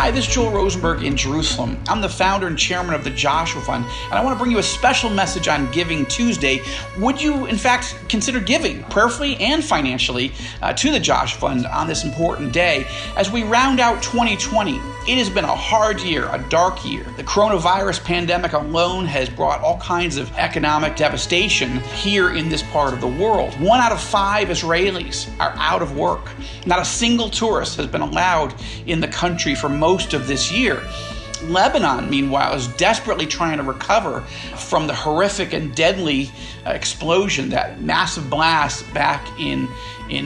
Hi, this is Joel Rosenberg in Jerusalem. I'm the founder and chairman of the Joshua Fund, and I want to bring you a special message on Giving Tuesday. Would you, in fact, consider giving prayerfully and financially to the Joshua Fund on this important day as we round out 2020? It has been a hard year, a dark year. The coronavirus pandemic alone has brought all kinds of economic devastation here in this part of the world. 1 out of 5 Israelis are out of work. Not a single tourist has been allowed in the country for most of this year. Lebanon, meanwhile, is desperately trying to recover from the horrific and deadly explosion, that massive blast back in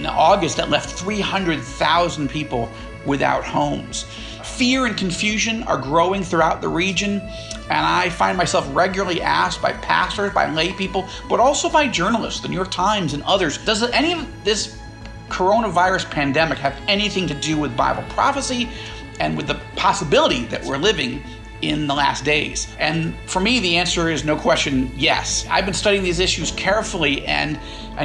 August that left 300,000 people without homes. Fear and confusion are growing throughout the region, and I find myself regularly asked by pastors, by lay people, but also by journalists, the New York Times and others, does any of this coronavirus pandemic have anything to do with Bible prophecy and with the possibility that we're living in the last days? And for me, the answer is no question, yes. I've been studying these issues carefully and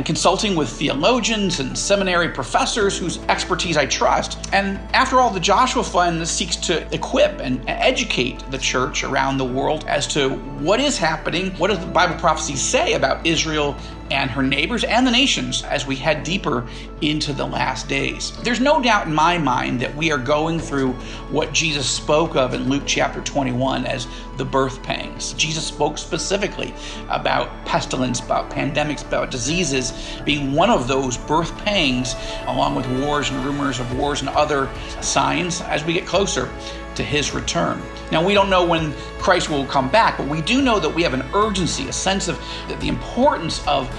consulting with theologians and seminary professors whose expertise I trust. And after all, the Joshua Fund seeks to equip and educate the church around the world as to what is happening, what does the Bible prophecy say about Israel and her neighbors and the nations as we head deeper into the last days. There's no doubt in my mind that we are going through what Jesus spoke of in Luke chapter 21 as the birth pangs. Jesus spoke specifically about pestilence, about pandemics, about diseases being one of those birth pangs, along with wars and rumors of wars and other signs as we get closer to his return. Now, we don't know when Christ will come back, but we do know that we have an urgency, a sense of the importance of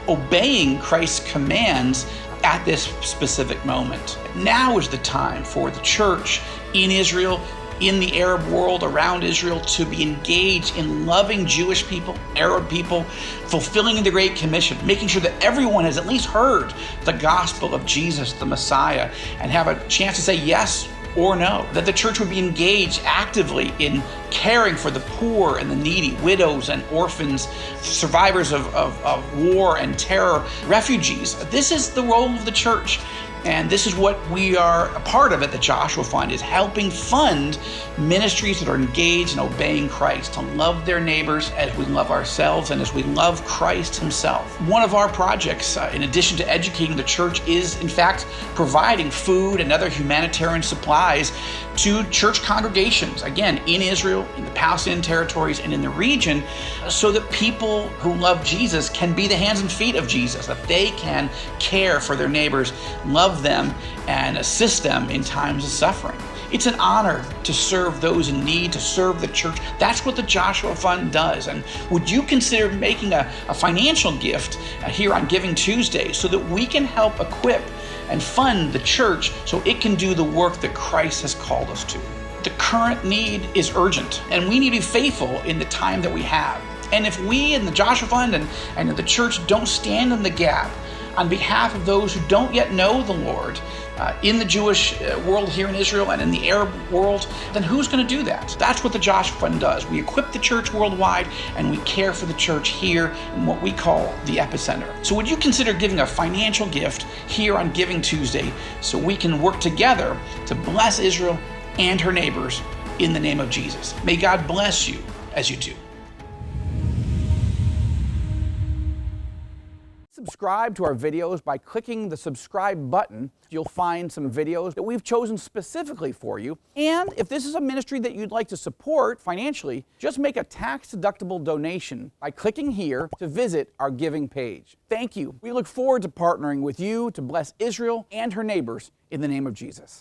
obeying Christ's commands at this specific moment. Now is the time for the church in Israel, in the Arab world, around Israel, to be engaged in loving Jewish people, Arab people, fulfilling the Great Commission, making sure that everyone has at least heard the gospel of Jesus, the Messiah, and have a chance to say yes or no. That the church would be engaged actively in caring for the poor and the needy, widows and orphans, survivors of war and terror, refugees. This is the role of the church. And this is what we are a part of at the Joshua Fund, is helping fund ministries that are engaged in obeying Christ, to love their neighbors as we love ourselves and as we love Christ himself. One of our projects, in addition to educating the church, is in fact providing food and other humanitarian supplies to church congregations, again, in Israel, in the Palestinian territories, and in the region, so that people who love Jesus can be the hands and feet of Jesus, that they can care for their neighbors, love them, and assist them in times of suffering. It's an honor to serve those in need, to serve the church. That's what the Joshua Fund does. And would you consider making a financial gift here on Giving Tuesday so that we can help equip and fund the church so it can do the work that Christ has called us to? The current need is urgent, and we need to be faithful in the time that we have. And if we in the Joshua Fund and the church don't stand in the gap on behalf of those who don't yet know the Lord in the Jewish world here in Israel and in the Arab world, then who's going to do that? That's what the Joshua Fund does. We equip the church worldwide, and we care for the church here in what we call the Epicenter. So would you consider giving a financial gift here on Giving Tuesday so we can work together to bless Israel and her neighbors in the name of Jesus? May God bless you as you do. Subscribe to our videos by clicking the subscribe button. You'll find some videos that we've chosen specifically for you. And if this is a ministry that you'd like to support financially, just make a tax-deductible donation by clicking here to visit our giving page. Thank you. We look forward to partnering with you to bless Israel and her neighbors in the name of Jesus.